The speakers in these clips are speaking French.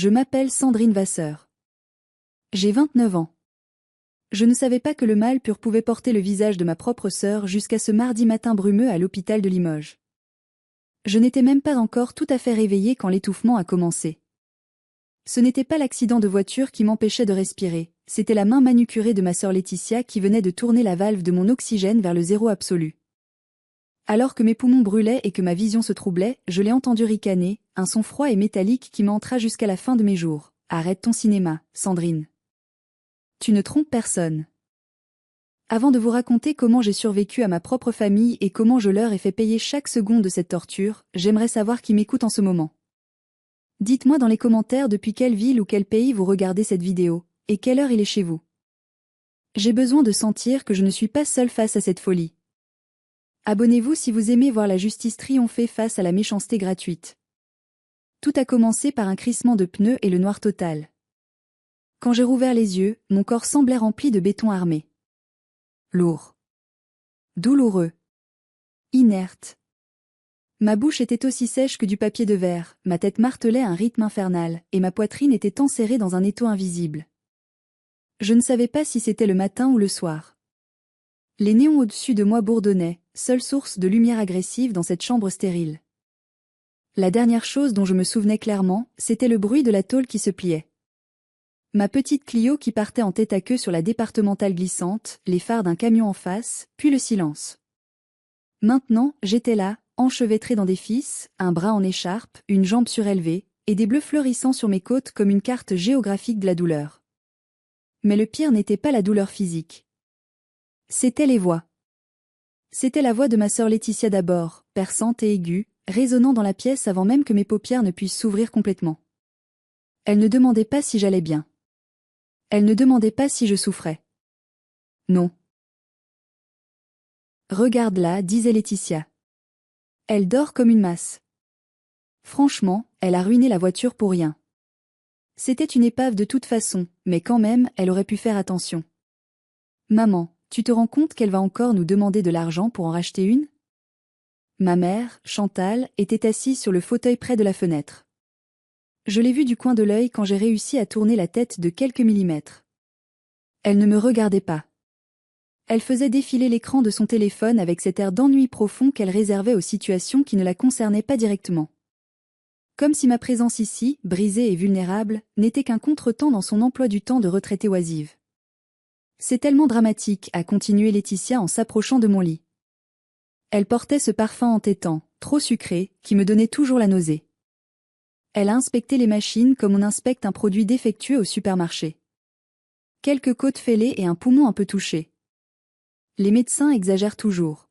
je m'appelle Sandrine Vasseur. J'ai 29 ans. Je ne savais pas que le mal pur pouvait porter le visage de ma propre sœur jusqu'à ce mardi matin brumeux à l'hôpital de Limoges. Je n'étais même pas encore tout à fait réveillée quand l'étouffement a commencé. Ce n'était pas l'accident de voiture qui m'empêchait de respirer, c'était la main manucurée de ma sœur Laetitia qui venait de tourner la valve de mon oxygène vers le zéro absolu. Alors que mes poumons brûlaient et que ma vision se troublait, je l'ai entendu ricaner, un son froid et métallique qui m'entra jusqu'à la fin de mes jours. « Arrête ton cinéma, Sandrine. Tu ne trompes personne. » Avant de vous raconter comment j'ai survécu à ma propre famille et comment je leur ai fait payer chaque seconde de cette torture, j'aimerais savoir qui m'écoute en ce moment. Dites-moi dans les commentaires depuis quelle ville ou quel pays vous regardez cette vidéo, et quelle heure il est chez vous. J'ai besoin de sentir que je ne suis pas seule face à cette folie. Abonnez-vous si vous aimez voir la justice triompher face à la méchanceté gratuite. Tout a commencé par un crissement de pneus et le noir total. Quand j'ai rouvert les yeux, mon corps semblait rempli de béton armé. Lourd. Douloureux. Inerte. Ma bouche était aussi sèche que du papier de verre, ma tête martelait à un rythme infernal, et ma poitrine était enserrée dans un étau invisible. Je ne savais pas si c'était le matin ou le soir. Les néons au-dessus de moi bourdonnaient, seule source de lumière agressive dans cette chambre stérile. La dernière chose dont je me souvenais clairement, c'était le bruit de la tôle qui se pliait. Ma petite Clio qui partait en tête à queue sur la départementale glissante, les phares d'un camion en face, puis le silence. Maintenant, j'étais là, enchevêtrée dans des fils, un bras en écharpe, une jambe surélevée, et des bleus fleurissant sur mes côtes comme une carte géographique de la douleur. Mais le pire n'était pas la douleur physique. C'étaient les voix. C'était la voix de ma sœur Laetitia d'abord, perçante et aiguë, résonnant dans la pièce avant même que mes paupières ne puissent s'ouvrir complètement. Elle ne demandait pas si j'allais bien. Elle ne demandait pas si je souffrais. Non. Regarde-la, disait Laetitia. Elle dort comme une masse. Franchement, elle a ruiné la voiture pour rien. C'était une épave de toute façon, mais quand même, elle aurait pu faire attention. Maman, tu te rends compte qu'elle va encore nous demander de l'argent pour en racheter une ? Ma mère, Chantal, était assise sur le fauteuil près de la fenêtre. Je l'ai vue du coin de l'œil quand j'ai réussi à tourner la tête de quelques millimètres. Elle ne me regardait pas. Elle faisait défiler l'écran de son téléphone avec cet air d'ennui profond qu'elle réservait aux situations qui ne la concernaient pas directement. Comme si ma présence ici, brisée et vulnérable, n'était qu'un contretemps dans son emploi du temps de retraitée oisive. C'est tellement dramatique, a continué Laetitia en s'approchant de mon lit. Elle portait ce parfum entêtant, trop sucré, qui me donnait toujours la nausée. Elle a inspecté les machines comme on inspecte un produit défectueux au supermarché. Quelques côtes fêlées et un poumon un peu touché. Les médecins exagèrent toujours.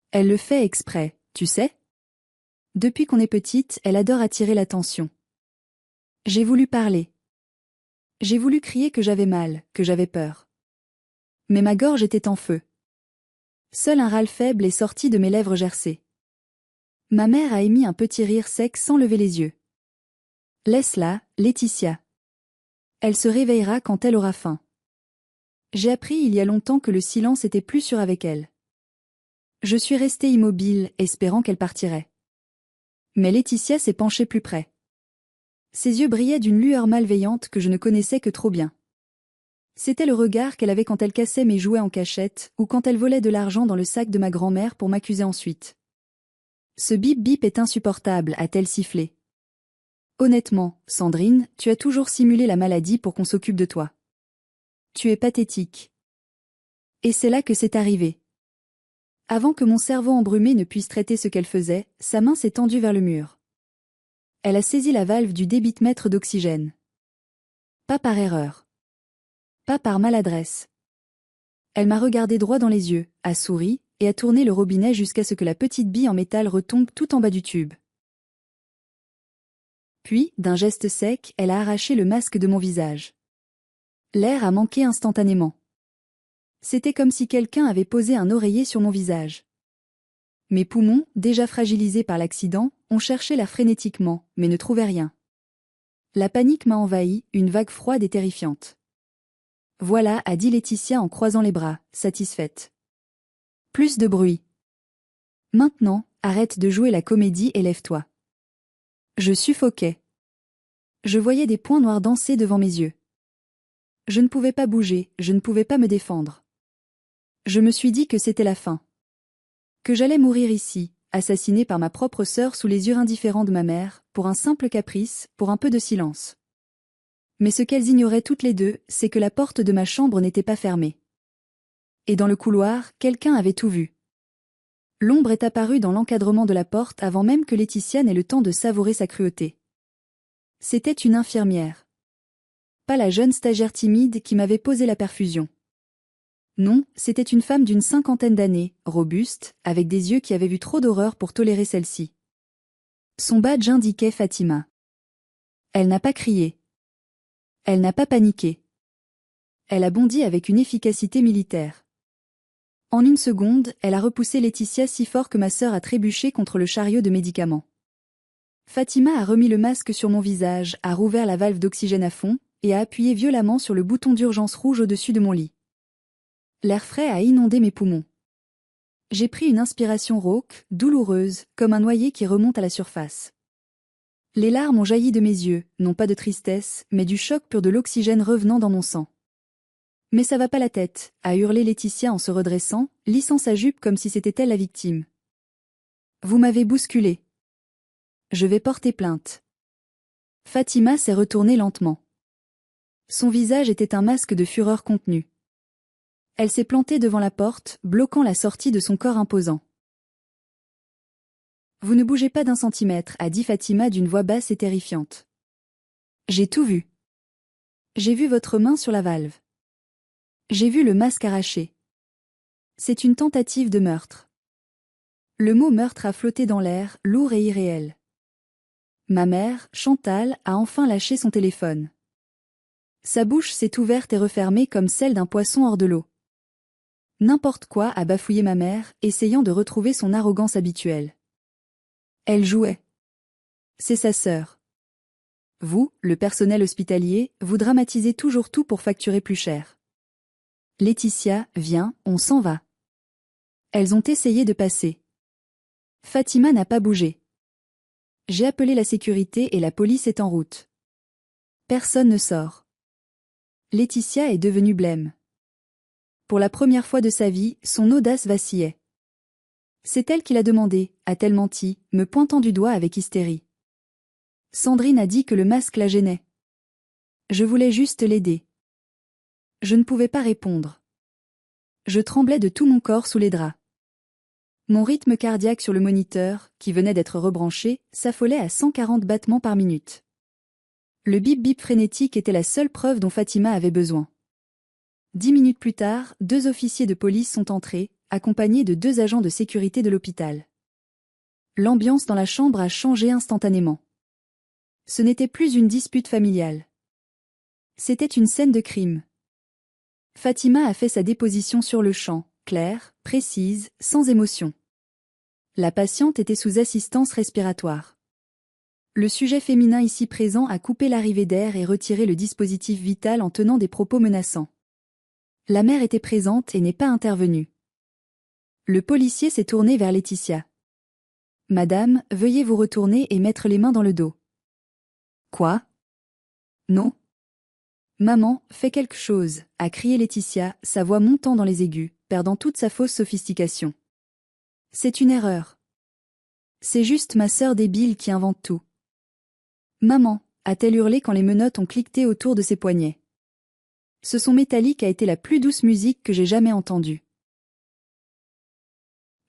Elle le fait exprès, tu sais ? Depuis qu'on est petite, elle adore attirer l'attention. J'ai voulu parler. J'ai voulu crier que j'avais mal, que j'avais peur. Mais ma gorge était en feu. Seul un râle faible est sorti de mes lèvres gercées. Ma mère a émis un petit rire sec sans lever les yeux. Laisse-la, Laetitia. Elle se réveillera quand elle aura faim. J'ai appris il y a longtemps que le silence était plus sûr avec elle. Je suis restée immobile, espérant qu'elle partirait. Mais Laetitia s'est penchée plus près. Ses yeux brillaient d'une lueur malveillante que je ne connaissais que trop bien. C'était le regard qu'elle avait quand elle cassait mes jouets en cachette, ou quand elle volait de l'argent dans le sac de ma grand-mère pour m'accuser ensuite. Ce bip-bip est insupportable, a-t-elle sifflé. Honnêtement, Sandrine, tu as toujours simulé la maladie pour qu'on s'occupe de toi. Tu es pathétique. Et c'est là que c'est arrivé. Avant que mon cerveau embrumé ne puisse traiter ce qu'elle faisait, sa main s'est tendue vers le mur. Elle a saisi la valve du débitomètre d'oxygène. Pas par erreur. Pas par maladresse. Elle m'a regardé droit dans les yeux, a souri, et a tourné le robinet jusqu'à ce que la petite bille en métal retombe tout en bas du tube. Puis, d'un geste sec, elle a arraché le masque de mon visage. L'air a manqué instantanément. C'était comme si quelqu'un avait posé un oreiller sur mon visage. Mes poumons, déjà fragilisés par l'accident, ont cherché l'air frénétiquement, mais ne trouvaient rien. La panique m'a envahi, une vague froide et terrifiante. Voilà, a dit Laetitia en croisant les bras, satisfaite. Plus de bruit. Maintenant, arrête de jouer la comédie et lève-toi. Je suffoquais. Je voyais des points noirs danser devant mes yeux. Je ne pouvais pas bouger, je ne pouvais pas me défendre. Je me suis dit que c'était la fin. Que j'allais mourir ici, assassinée par ma propre sœur sous les yeux indifférents de ma mère, pour un simple caprice, pour un peu de silence. Mais ce qu'elles ignoraient toutes les deux, c'est que la porte de ma chambre n'était pas fermée. Et dans le couloir, quelqu'un avait tout vu. L'ombre est apparue dans l'encadrement de la porte avant même que Laetitia n'ait le temps de savourer sa cruauté. C'était une infirmière. Pas la jeune stagiaire timide qui m'avait posé la perfusion. Non, c'était une femme d'une 50aine d'années, robuste, avec des yeux qui avaient vu trop d'horreur pour tolérer celle-ci. Son badge indiquait Fatima. Elle n'a pas crié. Elle n'a pas paniqué. Elle a bondi avec une efficacité militaire. En une seconde, elle a repoussé Laetitia si fort que ma sœur a trébuché contre le chariot de médicaments. Fatima a remis le masque sur mon visage, a rouvert la valve d'oxygène à fond, et a appuyé violemment sur le bouton d'urgence rouge au-dessus de mon lit. L'air frais a inondé mes poumons. J'ai pris une inspiration rauque, douloureuse, comme un noyé qui remonte à la surface. Les larmes ont jailli de mes yeux, non pas de tristesse, mais du choc pur de l'oxygène revenant dans mon sang. « Mais ça va pas la tête », a hurlé Laetitia en se redressant, lissant sa jupe comme si c'était elle la victime. « Vous m'avez bousculée. Je vais porter plainte. » Fatima s'est retournée lentement. Son visage était un masque de fureur contenue. Elle s'est plantée devant la porte, bloquant la sortie de son corps imposant. « Vous ne bougez pas d'un centimètre, a dit Fatima d'une voix basse et terrifiante. J'ai tout vu. J'ai vu votre main sur la valve. J'ai vu le masque arraché. C'est une tentative de meurtre. » Le mot meurtre a flotté dans l'air, lourd et irréel. Ma mère, Chantal, a enfin lâché son téléphone. Sa bouche s'est ouverte et refermée comme celle d'un poisson hors de l'eau. N'importe quoi, a bafouillé ma mère, essayant de retrouver son arrogance habituelle. Elle jouait. C'est sa sœur. Vous, le personnel hospitalier, vous dramatisez toujours tout pour facturer plus cher. Laetitia, viens, on s'en va. Elles ont essayé de passer. Fatima n'a pas bougé. J'ai appelé la sécurité et la police est en route. Personne ne sort. Laetitia est devenue blême. Pour la première fois de sa vie, son audace vacillait. C'est elle qui l'a demandé, a-t-elle menti, me pointant du doigt avec hystérie. Sandrine a dit que le masque la gênait. Je voulais juste l'aider. Je ne pouvais pas répondre. Je tremblais de tout mon corps sous les draps. Mon rythme cardiaque sur le moniteur, qui venait d'être rebranché, s'affolait à 140 battements par minute. Le bip-bip frénétique était la seule preuve dont Fatima avait besoin. 10 minutes plus tard, 2 officiers de police sont entrés, accompagnés de 2 agents de sécurité de l'hôpital. L'ambiance dans la chambre a changé instantanément. Ce n'était plus une dispute familiale. C'était une scène de crime. Fatima a fait sa déposition sur le champ, claire, précise, sans émotion. La patiente était sous assistance respiratoire. Le sujet féminin ici présent a coupé l'arrivée d'air et retiré le dispositif vital en tenant des propos menaçants. La mère était présente et n'est pas intervenue. Le policier s'est tourné vers Laetitia. « Madame, veuillez vous retourner et mettre les mains dans le dos. » « Quoi ? Non. »« Maman, fais quelque chose » a crié Laetitia, sa voix montant dans les aigus, perdant toute sa fausse sophistication. « C'est une erreur. C'est juste ma sœur débile qui invente tout. »« Maman » a-t-elle hurlé quand les menottes ont cliqueté autour de ses poignets. Ce son métallique a été la plus douce musique que j'ai jamais entendue.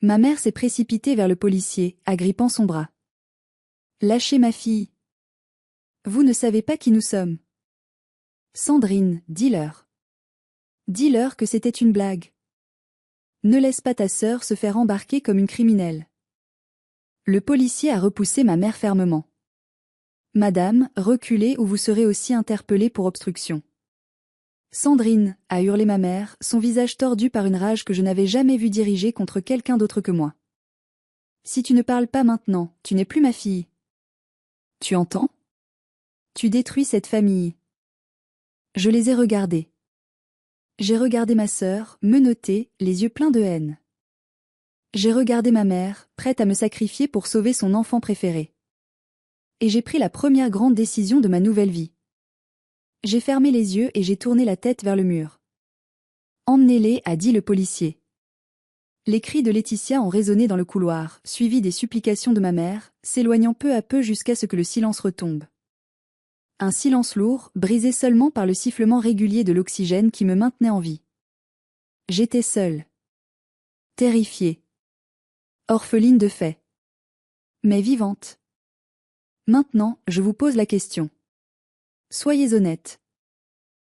Ma mère s'est précipitée vers le policier, agrippant son bras. « Lâchez ma fille. Vous ne savez pas qui nous sommes. » Sandrine, dis-leur. Dis-leur que c'était une blague. Ne laisse pas ta sœur se faire embarquer comme une criminelle. Le policier a repoussé ma mère fermement. Madame, reculez ou vous serez aussi interpellée pour obstruction. Sandrine, a hurlé ma mère, son visage tordu par une rage que je n'avais jamais vue diriger contre quelqu'un d'autre que moi. Si tu ne parles pas maintenant, tu n'es plus ma fille. Tu entends ? Tu détruis cette famille. Je les ai regardés. J'ai regardé ma sœur, menottée, les yeux pleins de haine. J'ai regardé ma mère, prête à me sacrifier pour sauver son enfant préféré. Et j'ai pris la première grande décision de ma nouvelle vie. J'ai fermé les yeux et j'ai tourné la tête vers le mur. Emmenez-les, a dit le policier. Les cris de Laetitia ont résonné dans le couloir, suivis des supplications de ma mère, s'éloignant peu à peu jusqu'à ce que le silence retombe. Un silence lourd, brisé seulement par le sifflement régulier de l'oxygène qui me maintenait en vie. J'étais seule. Terrifiée. Orpheline de fait. Mais vivante. Maintenant, je vous pose la question. Soyez honnête.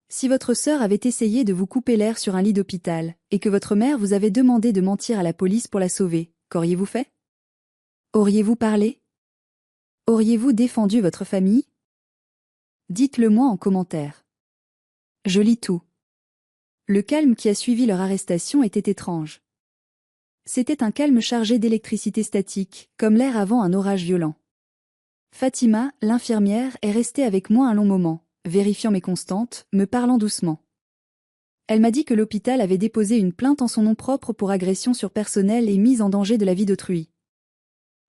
Si votre sœur avait essayé de vous couper l'air sur un lit d'hôpital, et que votre mère vous avait demandé de mentir à la police pour la sauver, qu'auriez-vous fait? Auriez-vous parlé? Auriez-vous défendu votre famille? Dites-le-moi en commentaire. Je lis tout. Le calme qui a suivi leur arrestation était étrange. C'était un calme chargé d'électricité statique, comme l'air avant un orage violent. Fatima, l'infirmière, est restée avec moi un long moment, vérifiant mes constantes, me parlant doucement. Elle m'a dit que l'hôpital avait déposé une plainte en son nom propre pour agression sur personnel et mise en danger de la vie d'autrui.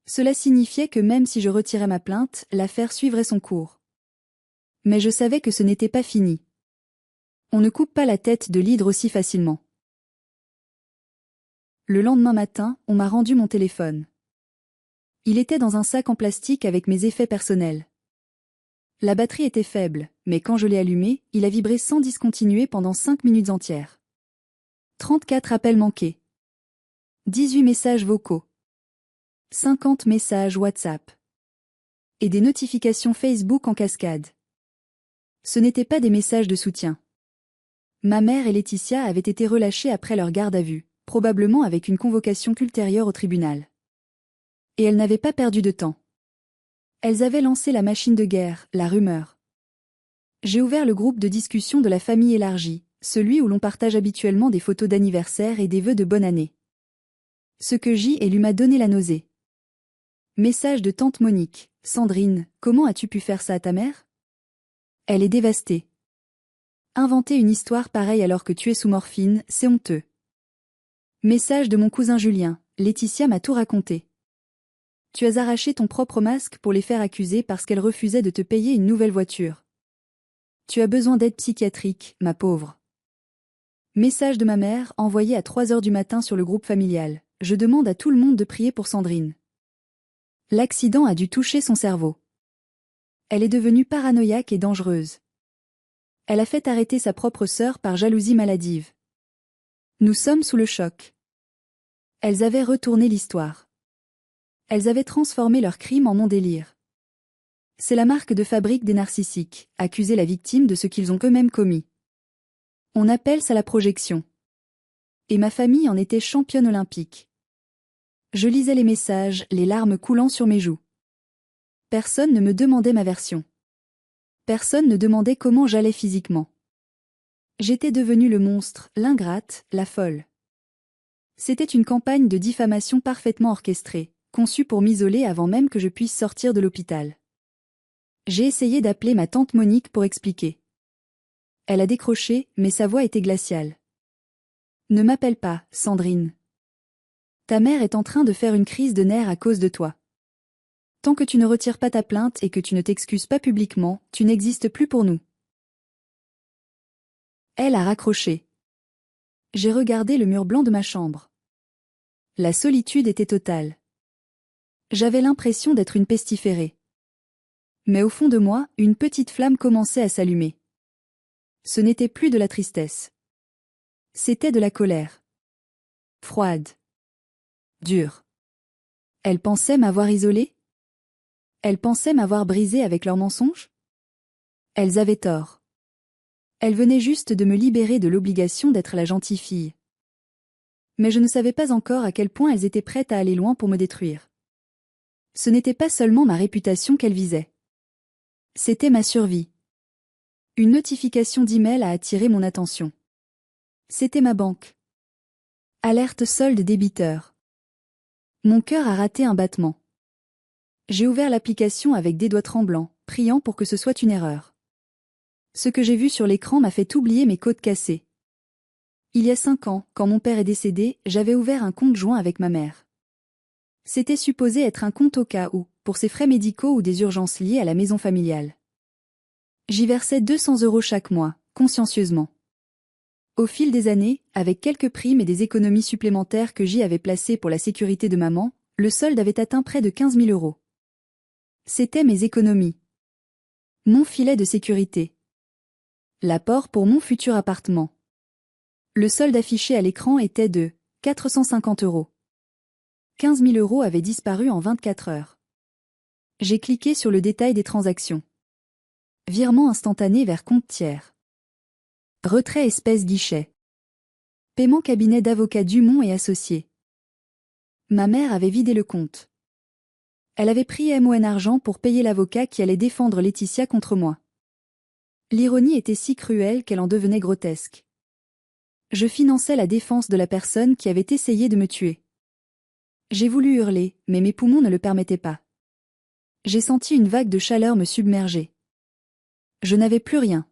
Cela signifiait que même si je retirais ma plainte, l'affaire suivrait son cours. Mais je savais que ce n'était pas fini. On ne coupe pas la tête de l'hydre aussi facilement. Le lendemain matin, on m'a rendu mon téléphone. Il était dans un sac en plastique avec mes effets personnels. La batterie était faible, mais quand je l'ai allumé, il a vibré sans discontinuer pendant 5 minutes entières. 34 appels manqués. 18 messages vocaux. 50 messages WhatsApp. Et des notifications Facebook en cascade. Ce n'étaient pas des messages de soutien. Ma mère et Laetitia avaient été relâchées après leur garde à vue, probablement avec une convocation ultérieure au tribunal. Et elles n'avaient pas perdu de temps. Elles avaient lancé la machine de guerre, la rumeur. J'ai ouvert le groupe de discussion de la famille élargie, celui où l'on partage habituellement des photos d'anniversaire et des vœux de bonne année. Ce que J et lui m'a donné la nausée. Message de tante Monique. Sandrine, comment as-tu pu faire ça à ta mère? Elle est dévastée. Inventer une histoire pareille alors que tu es sous morphine, c'est honteux. Message de mon cousin Julien. Laetitia m'a tout raconté. Tu as arraché ton propre masque pour les faire accuser parce qu'elles refusaient de te payer une nouvelle voiture. Tu as besoin d'aide psychiatrique, ma pauvre. Message de ma mère envoyé à 3 heures du matin sur le groupe familial. Je demande à tout le monde de prier pour Sandrine. L'accident a dû toucher son cerveau. Elle est devenue paranoïaque et dangereuse. Elle a fait arrêter sa propre sœur par jalousie maladive. Nous sommes sous le choc. Elles avaient retourné l'histoire. Elles avaient transformé leur crime en mon délire. C'est la marque de fabrique des narcissiques, accuser la victime de ce qu'ils ont eux-mêmes commis. On appelle ça la projection. Et ma famille en était championne olympique. Je lisais les messages, les larmes coulant sur mes joues. Personne ne me demandait ma version. Personne ne demandait comment j'allais physiquement. J'étais devenue le monstre, l'ingrate, la folle. C'était une campagne de diffamation parfaitement orchestrée, conçue pour m'isoler avant même que je puisse sortir de l'hôpital. J'ai essayé d'appeler ma tante Monique pour expliquer. Elle a décroché, mais sa voix était glaciale. Ne m'appelle pas, Sandrine. Ta mère est en train de faire une crise de nerfs à cause de toi. Tant que tu ne retires pas ta plainte et que tu ne t'excuses pas publiquement, tu n'existes plus pour nous. Elle a raccroché. J'ai regardé le mur blanc de ma chambre. La solitude était totale. J'avais l'impression d'être une pestiférée. Mais au fond de moi, une petite flamme commençait à s'allumer. Ce n'était plus de la tristesse. C'était de la colère. Froide. Dure. Elles pensaient m'avoir isolée? Elles pensaient m'avoir brisée avec leurs mensonges? Elles avaient tort. Elles venaient juste de me libérer de l'obligation d'être la gentille fille. Mais je ne savais pas encore à quel point elles étaient prêtes à aller loin pour me détruire. Ce n'était pas seulement ma réputation qu'elles visaient. C'était ma survie. Une notification d'email a attiré mon attention. C'était ma banque. Alerte solde débiteur. Mon cœur a raté un battement. J'ai ouvert l'application avec des doigts tremblants, priant pour que ce soit une erreur. Ce que j'ai vu sur l'écran m'a fait oublier mes côtes cassées. Il y a 5 ans, quand mon père est décédé, j'avais ouvert un compte joint avec ma mère. C'était supposé être un compte au cas où, pour ses frais médicaux ou des urgences liées à la maison familiale. J'y versais 200 € chaque mois, consciencieusement. Au fil des années, avec quelques primes et des économies supplémentaires que j'y avais placées pour la sécurité de maman, le solde avait atteint près de 15 000 €. C'étaient mes économies. Mon filet de sécurité. L'apport pour mon futur appartement. Le solde affiché à l'écran était de 450 €. 15 000 € avaient disparu en 24 heures. J'ai cliqué sur le détail des transactions. Virement instantané vers compte tiers. Retrait espèce guichet. Paiement cabinet d'avocats Dumont et associés. Ma mère avait vidé le compte. Elle avait pris MON argent pour payer l'avocat qui allait défendre Laetitia contre moi. L'ironie était si cruelle qu'elle en devenait grotesque. Je finançais la défense de la personne qui avait essayé de me tuer. J'ai voulu hurler, mais mes poumons ne le permettaient pas. J'ai senti une vague de chaleur me submerger. Je n'avais plus rien.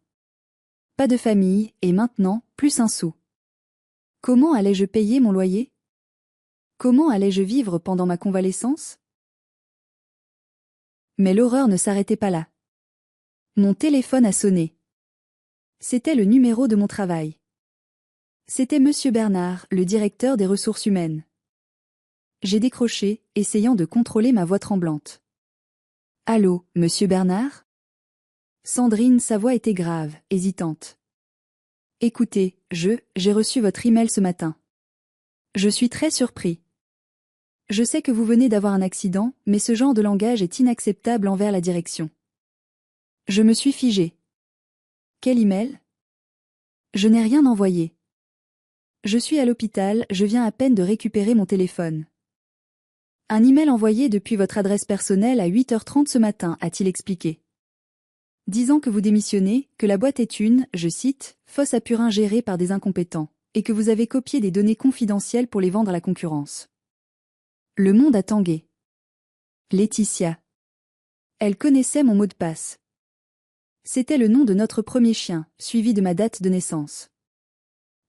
Pas de famille, et maintenant, plus un sou. Comment allais-je payer mon loyer? Comment allais-je vivre pendant ma convalescence? Mais l'horreur ne s'arrêtait pas là. Mon téléphone a sonné. C'était le numéro de mon travail. C'était Monsieur Bernard, le directeur des ressources humaines. J'ai décroché, essayant de contrôler ma voix tremblante. Allô, Monsieur Bernard? Sandrine, sa voix était grave, hésitante. Écoutez, j'ai reçu votre email ce matin. Je suis très surpris. Je sais que vous venez d'avoir un accident, mais ce genre de langage est inacceptable envers la direction. Je me suis figé. Quel email? Je n'ai rien envoyé. Je suis à l'hôpital, je viens à peine de récupérer mon téléphone. Un email envoyé depuis votre adresse personnelle à 8h30 ce matin, a-t-il expliqué. Disant que vous démissionnez, que la boîte est une, je cite, fosse à purin gérée par des incompétents, et que vous avez copié des données confidentielles pour les vendre à la concurrence. Le monde a tangué. Laetitia. Elle connaissait mon mot de passe. C'était le nom de notre premier chien, suivi de ma date de naissance.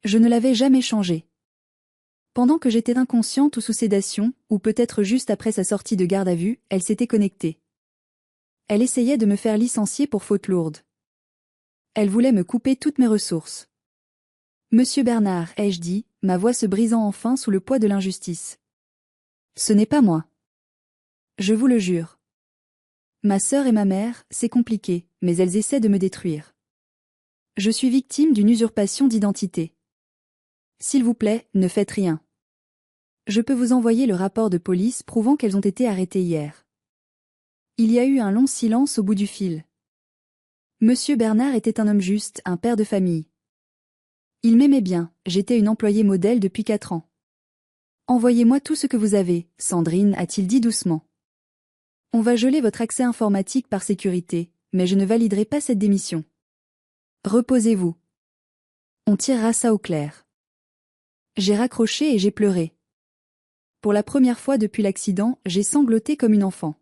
Je ne l'avais jamais changé. Pendant que j'étais inconsciente ou sous sédation, ou peut-être juste après sa sortie de garde à vue, elle s'était connectée. Elle essayait de me faire licencier pour faute lourde. Elle voulait me couper toutes mes ressources. Monsieur Bernard, ai-je dit, ma voix se brisant enfin sous le poids de l'injustice. Ce n'est pas moi. Je vous le jure. Ma sœur et ma mère, c'est compliqué, mais elles essaient de me détruire. Je suis victime d'une usurpation d'identité. S'il vous plaît, ne faites rien. Je peux vous envoyer le rapport de police prouvant qu'elles ont été arrêtées hier. Il y a eu un long silence au bout du fil. Monsieur Bernard était un homme juste, un père de famille. Il m'aimait bien, j'étais une employée modèle depuis 4 ans. Envoyez-moi tout ce que vous avez, Sandrine, a-t-il dit doucement. On va geler votre accès informatique par sécurité, mais je ne validerai pas cette démission. Reposez-vous. On tirera ça au clair. J'ai raccroché et j'ai pleuré. Pour la première fois depuis l'accident, j'ai sangloté comme une enfant.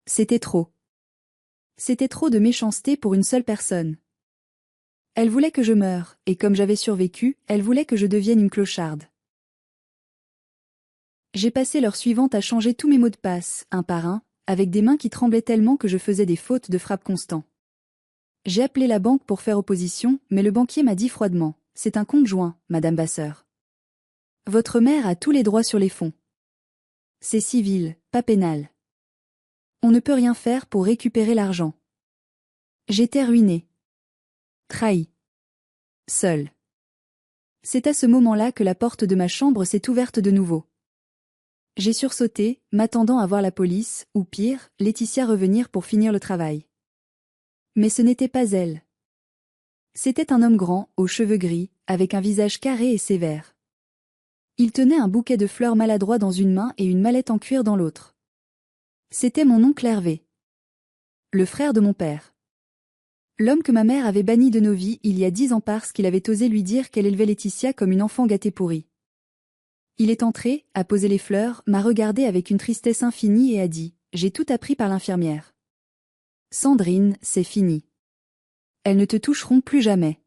C'était trop. C'était trop de méchanceté pour une seule personne. Elle voulait que je meure, et comme j'avais survécu, elle voulait que je devienne une clocharde. J'ai passé l'heure suivante à changer tous mes mots de passe, un par un, avec des mains qui tremblaient tellement que je faisais des fautes de frappe constant. J'ai appelé la banque pour faire opposition, mais le banquier m'a dit froidement, « C'est un compte joint, Madame Vasseur. Votre mère a tous les droits sur les fonds. C'est civil, pas pénal. On ne peut rien faire pour récupérer l'argent. » J'étais ruinée. Trahie. Seule. C'est à ce moment-là que la porte de ma chambre s'est ouverte de nouveau. J'ai sursauté, m'attendant à voir la police, ou pire, Laetitia revenir pour finir le travail. Mais ce n'était pas elle. C'était un homme grand, aux cheveux gris, avec un visage carré et sévère. Il tenait un bouquet de fleurs maladroit dans une main et une mallette en cuir dans l'autre. C'était mon oncle Hervé. Le frère de mon père. L'homme que ma mère avait banni de nos vies il y a 10 ans parce qu'il avait osé lui dire qu'elle élevait Laetitia comme une enfant gâtée pourrie. Il est entré, a posé les fleurs, m'a regardé avec une tristesse infinie et a dit « J'ai tout appris par l'infirmière. Sandrine, c'est fini. Elles ne te toucheront plus jamais. »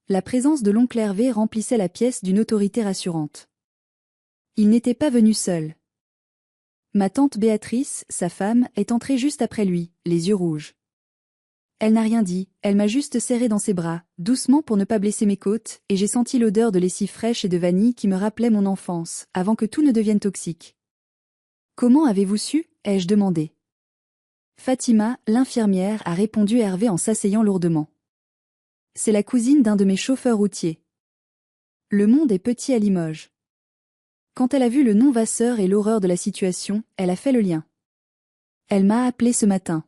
La présence de l'oncle Hervé remplissait la pièce d'une autorité rassurante. Il n'était pas venu seul. Ma tante Béatrice, sa femme, est entrée juste après lui, les yeux rouges. Elle n'a rien dit, elle m'a juste serré dans ses bras, doucement pour ne pas blesser mes côtes, et j'ai senti l'odeur de lessive fraîche et de vanille qui me rappelait mon enfance, avant que tout ne devienne toxique. Comment avez-vous su? Ai-je demandé. Fatima, l'infirmière, a répondu Hervé en s'asseyant lourdement. C'est la cousine d'un de mes chauffeurs routiers. Le monde est petit à Limoges. Quand elle a vu le nom Vasseur et l'horreur de la situation, elle a fait le lien. Elle m'a appelé ce matin.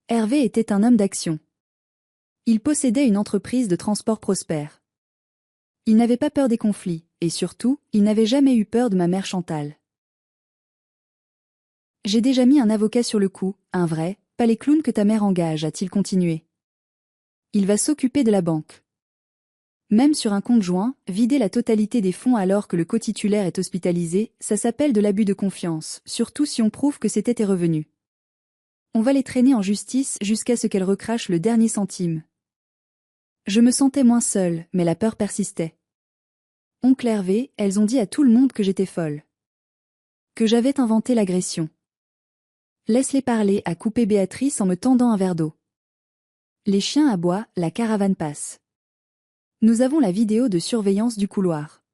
Hervé était un homme d'action. Il possédait une entreprise de transport prospère. Il n'avait pas peur des conflits, et surtout, il n'avait jamais eu peur de ma mère Chantal. J'ai déjà mis un avocat sur le coup, un vrai, pas les clowns que ta mère engage, a-t-il continué. Il va s'occuper de la banque. Même sur un compte joint, vider la totalité des fonds alors que le co-titulaire est hospitalisé, ça s'appelle de l'abus de confiance, surtout si on prouve que c'était tes revenus. On va les traîner en justice jusqu'à ce qu'elles recrachent le dernier centime. Je me sentais moins seule, mais la peur persistait. Oncle Hervé, elles ont dit à tout le monde que j'étais folle. Que j'avais inventé l'agression. Laisse-les parler, a coupé Béatrice en me tendant un verre d'eau. Les chiens aboient, la caravane passe. Nous avons la vidéo de surveillance du couloir.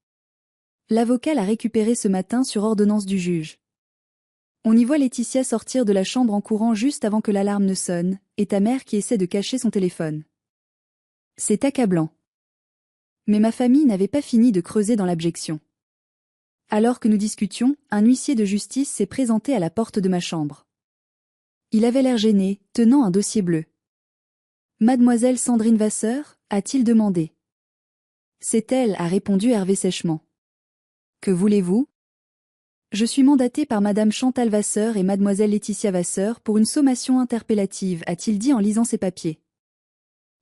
L'avocat l'a récupérée ce matin sur ordonnance du juge. On y voit Laetitia sortir de la chambre en courant juste avant que l'alarme ne sonne, et ta mère qui essaie de cacher son téléphone. C'est accablant. Mais ma famille n'avait pas fini de creuser dans l'abjection. Alors que nous discutions, un huissier de justice s'est présenté à la porte de ma chambre. Il avait l'air gêné, tenant un dossier bleu. Mademoiselle Sandrine Vasseur, a-t-il demandé. C'est elle, a répondu Hervé sèchement. Que voulez-vous? Je suis mandaté par Madame Chantal Vasseur et Mademoiselle Laetitia Vasseur pour une sommation interpellative, a-t-il dit en lisant ses papiers.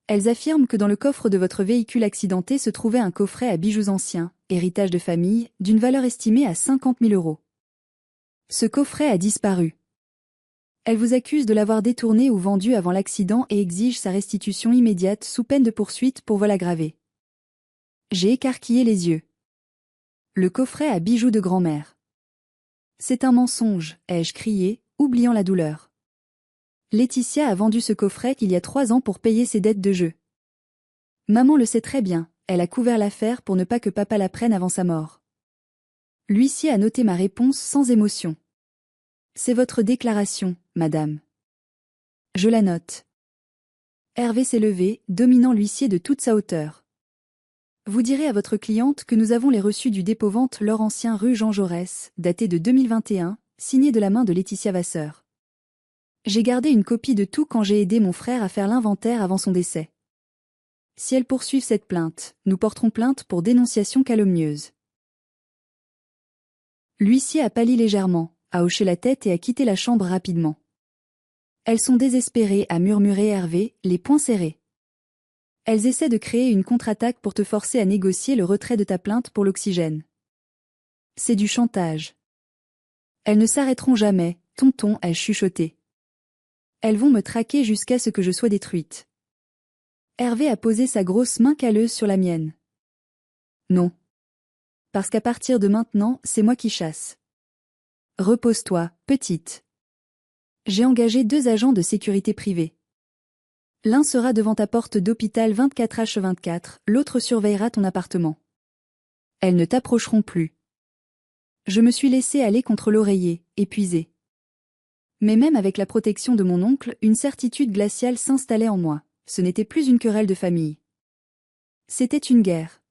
Elles affirment que dans le coffre de votre véhicule accidenté se trouvait un coffret à bijoux anciens, héritage de famille, d'une valeur estimée à 50 000 €. Ce coffret a disparu. Elles vous accusent de l'avoir détourné ou vendu avant l'accident et exigent sa restitution immédiate sous peine de poursuite pour vol aggravé. J'ai écarquillé les yeux. Le coffret à bijoux de grand-mère. C'est un mensonge, ai-je crié, oubliant la douleur. Laetitia a vendu ce coffret il y a 3 ans pour payer ses dettes de jeu. Maman le sait très bien, elle a couvert l'affaire pour ne pas que papa la prenne avant sa mort. L'huissier a noté ma réponse sans émotion. C'est votre déclaration, madame. Je la note. Hervé s'est levé, dominant l'huissier de toute sa hauteur. Vous direz à votre cliente que nous avons les reçus du dépôt-vente L'Or Ancien rue Jean Jaurès, daté de 2021, signé de la main de Laetitia Vasseur. J'ai gardé une copie de tout quand j'ai aidé mon frère à faire l'inventaire avant son décès. Si elles poursuivent cette plainte, nous porterons plainte pour dénonciation calomnieuse. L'huissier a pâli légèrement, a hoché la tête et a quitté la chambre rapidement. Elles sont désespérées, a murmuré Hervé, les poings serrés. Elles essaient de créer une contre-attaque pour te forcer à négocier le retrait de ta plainte pour l'oxygène. C'est du chantage. Elles ne s'arrêteront jamais, tonton, ai-je chuchoté. Elles vont me traquer jusqu'à ce que je sois détruite. Hervé a posé sa grosse main calleuse sur la mienne. Non. Parce qu'à partir de maintenant, c'est moi qui chasse. Repose-toi, petite. J'ai engagé 2 agents de sécurité privée. L'un sera devant ta porte d'hôpital 24h/24, l'autre surveillera ton appartement. Elles ne t'approcheront plus. Je me suis laissé aller contre l'oreiller, épuisée. Mais même avec la protection de mon oncle, une certitude glaciale s'installait en moi. Ce n'était plus une querelle de famille. C'était une guerre.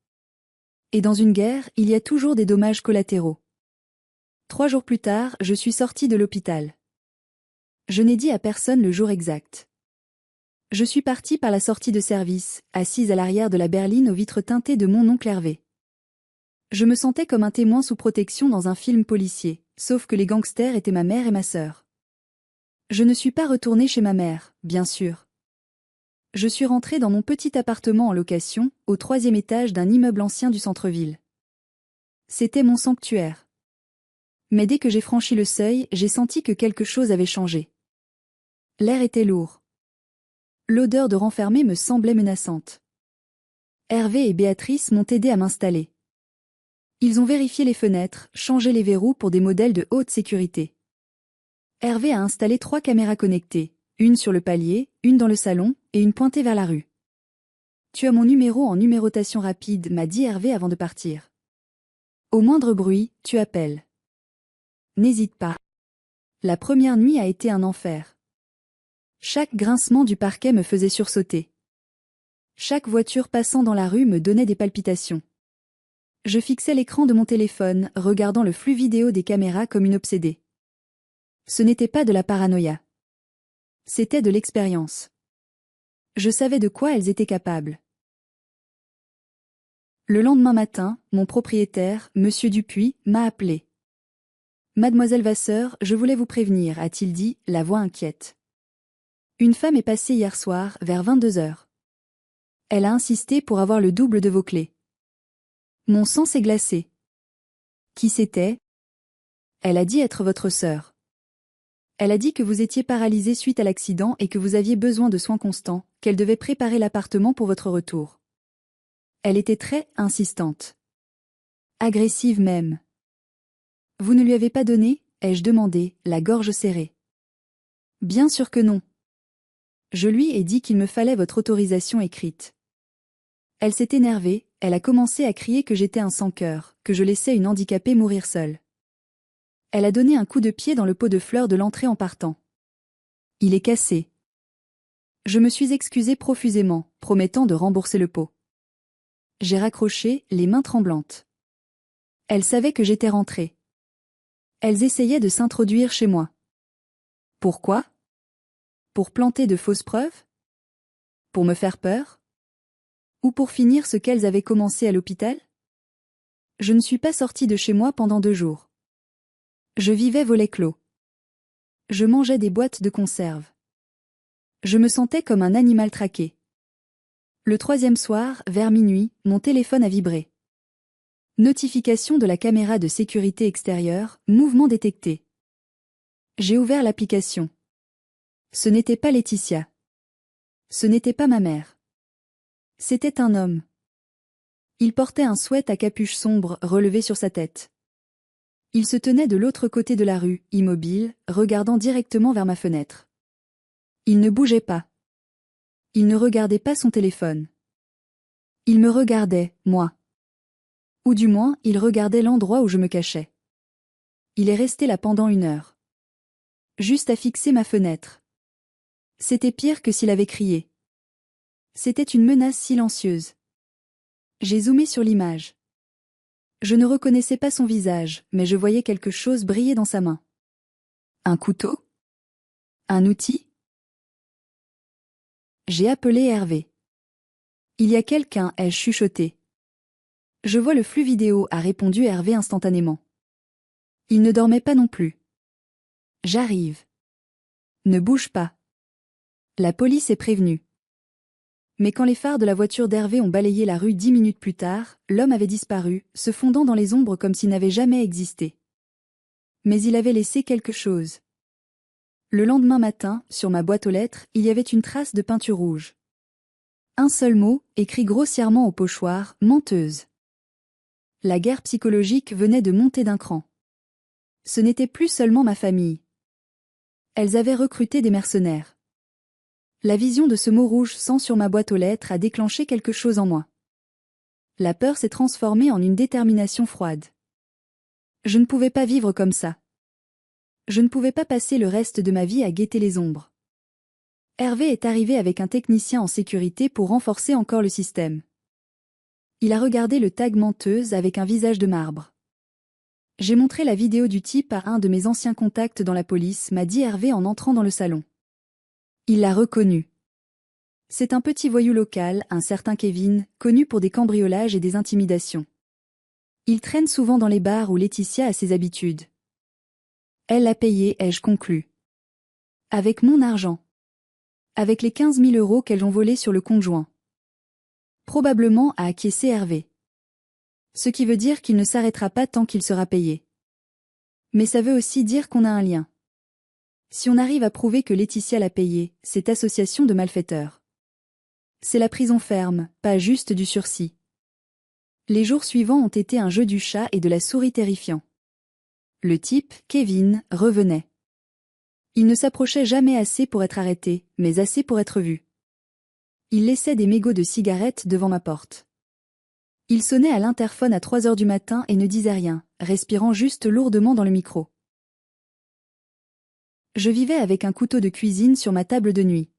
Et dans une guerre, il y a toujours des dommages collatéraux. 3 jours plus tard, je suis sortie de l'hôpital. Je n'ai dit à personne le jour exact. Je suis partie par la sortie de service, assise à l'arrière de la berline aux vitres teintées de mon oncle Hervé. Je me sentais comme un témoin sous protection dans un film policier, sauf que les gangsters étaient ma mère et ma sœur. Je ne suis pas retournée chez ma mère, bien sûr. Je suis rentrée dans mon petit appartement en location, au 3e étage d'un immeuble ancien du centre-ville. C'était mon sanctuaire. Mais dès que j'ai franchi le seuil, j'ai senti que quelque chose avait changé. L'air était lourd. L'odeur de renfermé me semblait menaçante. Hervé et Béatrice m'ont aidé à m'installer. Ils ont vérifié les fenêtres, changé les verrous pour des modèles de haute sécurité. Hervé a installé 3 caméras connectées, une sur le palier, une dans le salon, et une pointée vers la rue. Tu as mon numéro en numérotation rapide, m'a dit Hervé avant de partir. Au moindre bruit, tu appelles. N'hésite pas. La première nuit a été un enfer. Chaque grincement du parquet me faisait sursauter. Chaque voiture passant dans la rue me donnait des palpitations. Je fixais l'écran de mon téléphone, regardant le flux vidéo des caméras comme une obsédée. Ce n'était pas de la paranoïa. C'était de l'expérience. Je savais de quoi elles étaient capables. Le lendemain matin, mon propriétaire, Monsieur Dupuis, m'a appelé. Mademoiselle Vasseur, je voulais vous prévenir, a-t-il dit, la voix inquiète. Une femme est passée hier soir, vers 22 heures. Elle a insisté pour avoir le double de vos clés. Mon sang s'est glacé. Qui c'était? Elle a dit être votre sœur. Elle a dit que vous étiez paralysé suite à l'accident et que vous aviez besoin de soins constants, qu'elle devait préparer l'appartement pour votre retour. Elle était très insistante. Agressive même. Vous ne lui avez pas donné, ai-je demandé, la gorge serrée. Bien sûr que non. Je lui ai dit qu'il me fallait votre autorisation écrite. Elle s'est énervée, elle a commencé à crier que j'étais un sans-cœur, que je laissais une handicapée mourir seule. Elle a donné un coup de pied dans le pot de fleurs de l'entrée en partant. Il est cassé. Je me suis excusée profusément, promettant de rembourser le pot. J'ai raccroché, les mains tremblantes. Elles savaient que j'étais rentrée. Elles essayaient de s'introduire chez moi. Pourquoi? Pour planter de fausses preuves? Pour me faire peur? Ou pour finir ce qu'elles avaient commencé à l'hôpital? Je ne suis pas sortie de chez moi pendant 2 jours. Je vivais volet clos. Je mangeais des boîtes de conserve. Je me sentais comme un animal traqué. Le 3e soir, vers minuit, mon téléphone a vibré. Notification de la caméra de sécurité extérieure, mouvement détecté. J'ai ouvert l'application. Ce n'était pas Laetitia. Ce n'était pas ma mère. C'était un homme. Il portait un sweat à capuche sombre relevé sur sa tête. Il se tenait de l'autre côté de la rue, immobile, regardant directement vers ma fenêtre. Il ne bougeait pas. Il ne regardait pas son téléphone. Il me regardait, moi. Ou du moins, il regardait l'endroit où je me cachais. Il est resté là pendant 1 heure. Juste à fixer ma fenêtre. C'était pire que s'il avait crié. C'était une menace silencieuse. J'ai zoomé sur l'image. Je ne reconnaissais pas son visage, mais je voyais quelque chose briller dans sa main. Un couteau? Un outil? J'ai appelé Hervé. Il y a quelqu'un, ai-je chuchoté. Je vois le flux vidéo, a répondu Hervé instantanément. Il ne dormait pas non plus. J'arrive. Ne bouge pas. La police est prévenue. Mais quand les phares de la voiture d'Hervé ont balayé la rue 10 minutes plus tard, l'homme avait disparu, se fondant dans les ombres comme s'il n'avait jamais existé. Mais il avait laissé quelque chose. Le lendemain matin, sur ma boîte aux lettres, il y avait une trace de peinture rouge. Un seul mot, écrit grossièrement au pochoir, menteuse. La guerre psychologique venait de monter d'un cran. Ce n'était plus seulement ma famille. Elles avaient recruté des mercenaires. La vision de ce mot rouge sang sur ma boîte aux lettres a déclenché quelque chose en moi. La peur s'est transformée en une détermination froide. Je ne pouvais pas vivre comme ça. Je ne pouvais pas passer le reste de ma vie à guetter les ombres. Hervé est arrivé avec un technicien en sécurité pour renforcer encore le système. Il a regardé le tag menteuse avec un visage de marbre. J'ai montré la vidéo du type à un de mes anciens contacts dans la police, m'a dit Hervé en entrant dans le salon. Il l'a reconnu. C'est un petit voyou local, un certain Kevin, connu pour des cambriolages et des intimidations. Il traîne souvent dans les bars où Laetitia a ses habitudes. Elle l'a payé, ai-je conclu. Avec mon argent. Avec les 15 000 € qu'elles ont volés sur le compte joint. Probablement a acquiescé Hervé. Ce qui veut dire qu'il ne s'arrêtera pas tant qu'il sera payé. Mais ça veut aussi dire qu'on a un lien. Si on arrive à prouver que Laetitia l'a payé, c'est association de malfaiteurs. C'est la prison ferme, pas juste du sursis. Les jours suivants ont été un jeu du chat et de la souris terrifiant. Le type, Kevin, revenait. Il ne s'approchait jamais assez pour être arrêté, mais assez pour être vu. Il laissait des mégots de cigarettes devant ma porte. Il sonnait à l'interphone à 3 heures du matin et ne disait rien, respirant juste lourdement dans le micro. Je vivais avec un couteau de cuisine sur ma table de nuit.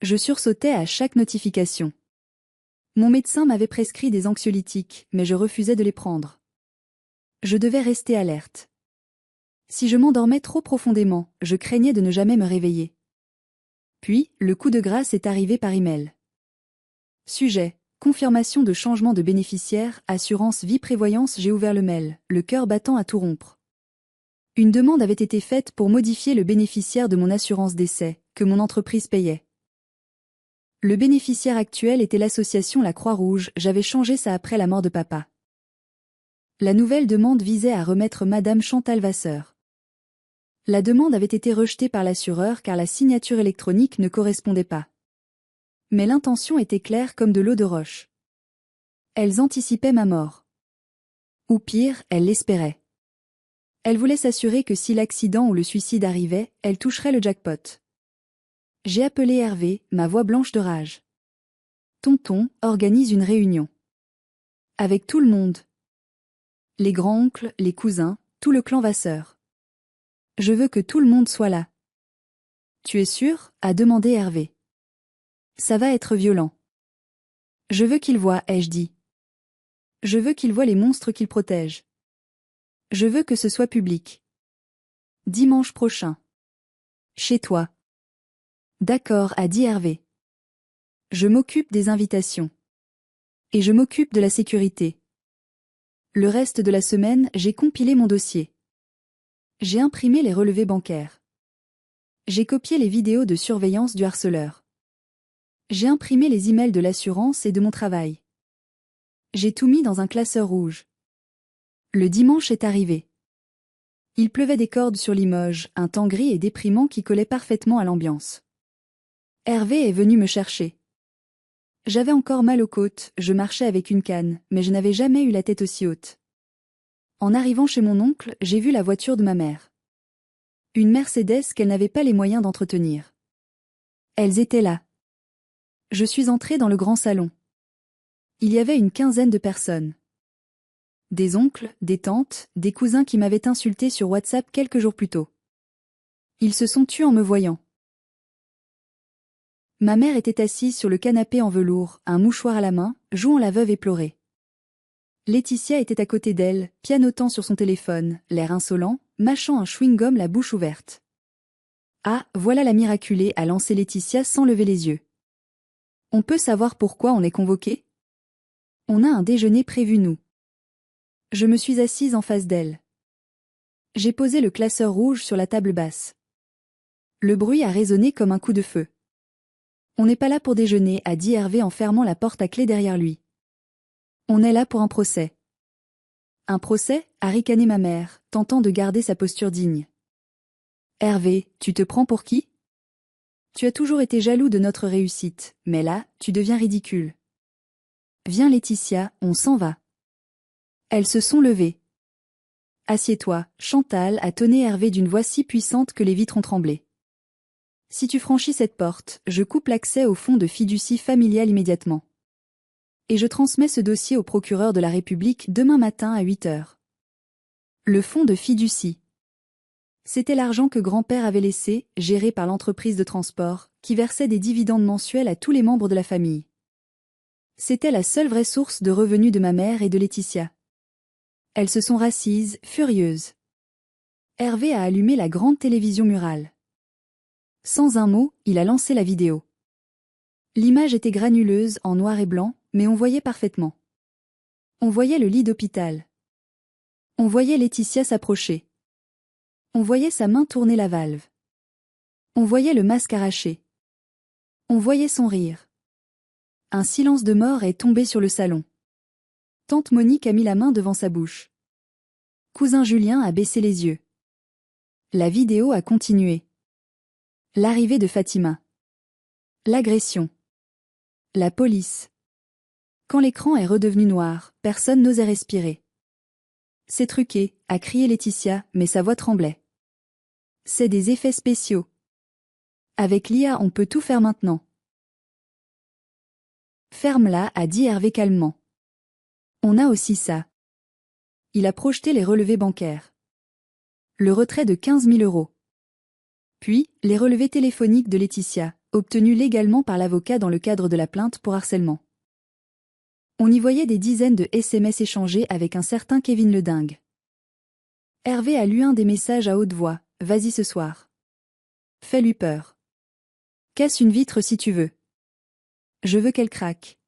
Je sursautais à chaque notification. Mon médecin m'avait prescrit des anxiolytiques, mais je refusais de les prendre. Je devais rester alerte. Si je m'endormais trop profondément, je craignais de ne jamais me réveiller. Puis, le coup de grâce est arrivé par email. Sujet: confirmation de changement de bénéficiaire, assurance vie prévoyance. J'ai ouvert le mail, le cœur battant à tout rompre. Une demande avait été faite pour modifier le bénéficiaire de mon assurance décès, que mon entreprise payait. Le bénéficiaire actuel était l'association La Croix-Rouge, j'avais changé ça après la mort de papa. La nouvelle demande visait à remettre Madame Chantal Vasseur. La demande avait été rejetée par l'assureur car la signature électronique ne correspondait pas. Mais l'intention était claire comme de l'eau de roche. Elles anticipaient ma mort. Ou pire, elles l'espéraient. Elles voulaient s'assurer que si l'accident ou le suicide arrivait, elles toucheraient le jackpot. J'ai appelé Hervé, ma voix blanche de rage. Tonton, organise une réunion. Avec tout le monde. Les grands-oncles, les cousins, tout le clan Vasseur. Je veux que tout le monde soit là. Tu es sûr? A demandé Hervé. Ça va être violent. Je veux qu'il voie, ai-je dit. Je veux qu'il voie les monstres qu'il protège. Je veux que ce soit public. Dimanche prochain. Chez toi. D'accord, a dit Hervé. Je m'occupe des invitations. Et je m'occupe de la sécurité. Le reste de la semaine, j'ai compilé mon dossier. J'ai imprimé les relevés bancaires. J'ai copié les vidéos de surveillance du harceleur. J'ai imprimé les emails de l'assurance et de mon travail. J'ai tout mis dans un classeur rouge. Le dimanche est arrivé. Il pleuvait des cordes sur Limoges, un temps gris et déprimant qui collait parfaitement à l'ambiance. Hervé est venu me chercher. J'avais encore mal aux côtes, je marchais avec une canne, mais je n'avais jamais eu la tête aussi haute. En arrivant chez mon oncle, j'ai vu la voiture de ma mère. Une Mercedes qu'elle n'avait pas les moyens d'entretenir. Elles étaient là. Je suis entré dans le grand salon. Il y avait une quinzaine de personnes. Des oncles, des tantes, des cousins qui m'avaient insulté sur WhatsApp quelques jours plus tôt. Ils se sont tus en me voyant. Ma mère était assise sur le canapé en velours, un mouchoir à la main, jouant la veuve éplorée. Laetitia était à côté d'elle, pianotant sur son téléphone, l'air insolent, mâchant un chewing-gum la bouche ouverte. Ah, voilà la miraculée, a lancé Laetitia sans lever les yeux. On peut savoir pourquoi on est convoqué? On a un déjeuner prévu nous. Je me suis assise en face d'elle. J'ai posé le classeur rouge sur la table basse. Le bruit a résonné comme un coup de feu. On n'est pas là pour déjeuner, a dit Hervé en fermant la porte à clé derrière lui. On est là pour un procès. Un procès, a ricané ma mère, tentant de garder sa posture digne. Hervé, tu te prends pour qui? Tu as toujours été jaloux de notre réussite, mais là, tu deviens ridicule. Viens Laetitia, on s'en va. Elles se sont levées. Assieds-toi, Chantal, a tonné Hervé d'une voix si puissante que les vitres ont tremblé. Si tu franchis cette porte, je coupe l'accès au fonds de fiducie familiale immédiatement. Et je transmets ce dossier au procureur de la République demain matin à 8 heures. Le fonds de fiducie. C'était l'argent que grand-père avait laissé, géré par l'entreprise de transport, qui versait des dividendes mensuels à tous les membres de la famille. C'était la seule vraie source de revenus de ma mère et de Laetitia. Elles se sont rassises, furieuses. Hervé a allumé la grande télévision murale. Sans un mot, il a lancé la vidéo. L'image était granuleuse, en noir et blanc, mais on voyait parfaitement. On voyait le lit d'hôpital. On voyait Laetitia s'approcher. On voyait sa main tourner la valve. On voyait le masque arraché. On voyait son rire. Un silence de mort est tombé sur le salon. Tante Monique a mis la main devant sa bouche. Cousin Julien a baissé les yeux. La vidéo a continué. L'arrivée de Fatima. L'agression. La police. Quand l'écran est redevenu noir, personne n'osait respirer. C'est truqué, a crié Laetitia, mais sa voix tremblait. C'est des effets spéciaux. Avec l'IA, on peut tout faire maintenant. Ferme-la, a dit Hervé calmement. On a aussi ça. Il a projeté les relevés bancaires. Le retrait de 15 000 euros. Puis, les relevés téléphoniques de Laetitia, obtenus légalement par l'avocat dans le cadre de la plainte pour harcèlement. On y voyait des dizaines de SMS échangés avec un certain Kevin le dingue. Hervé a lu un des messages à haute voix. Vas-y ce soir. Fais-lui peur. Casse une vitre si tu veux. Je veux qu'elle craque.